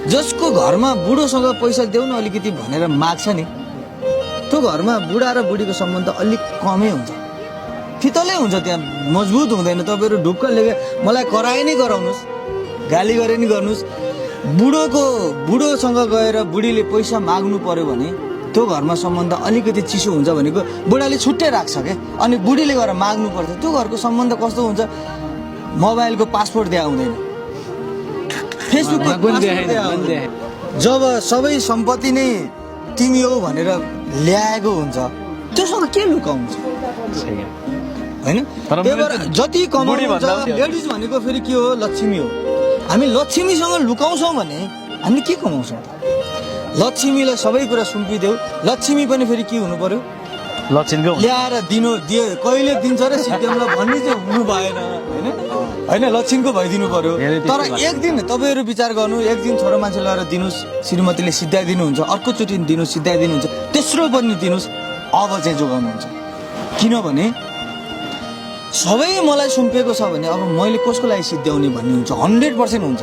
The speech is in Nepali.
जसको घरमा बुढोसँग पैसा देऊ न अलिकति भनेर माग्छ नि, त्यो घरमा बुढा र बुढीको सम्बन्ध अलिक कमै हुन्छ, फितलै हुन्छ, त्यहाँ मजबुत हुँदैन। तपाईँहरू ढुक्क लेखे मलाई कराए नै गराउनुहोस्, गाली गरे नि गर्नुहोस्, बुढोसँग गएर बुढीले पैसा माग्नु पर्यो भने त्यो घरमा सम्बन्ध अलिकति चिसो हुन्छ भनेको बुढाले छुट्टै राख्छ क्या, अनि बुढीले गएर माग्नु पर्छ। त्यो घरको सम्बन्ध कस्तो हुन्छ, मोबाइलको पासपोर्ट दिए हुँदैन, फेसबुकको पासपोर्ट दिए हुँदैन। जब सबै सम्पत्ति नै तिमी हो भनेर ल्याएको हुन्छ, त्योसँग के लुकाउँछ होइन? त्यही भएर जति कमाउनुहुन्छ, लेडिज भनेको फेरि के हो, लक्ष्मी हो। हामी लक्ष्मीसँग लुकाउँछौँ भने हामी के कमाउँछौँ? लक्ष्मीलाई सबै कुरा सुम्पिदेऊ, लक्ष्मी पनि फेरि के हुनु पर्यो, लक्षिणको ल्याएर दियो, कहिले दिन्छ र सिद्ध्याउँला भन्ने चाहिँ हुनु भएन होइन, लक्ष्मीको भइदिनु पर्यो। तर एक दिन तपाईँहरू विचार गर्नु, एक दिन छोरो मान्छे लगाएर दिनुहोस्, श्रीमतीले सिद्ध्याइदिनुहुन्छ, अर्कोचोटि दिनुहोस्, सिद्ध्याइदिनुहुन्छ, तेस्रो पनि दिनुहोस्, अब चाहिँ जोगाउनुहुन्छ। किनभने सबै मलाई सुम्पिएको छ भने अब मैले कसको लागि सिद्ध्याउने भन्ने हुन्छ, 100% हुन्छ।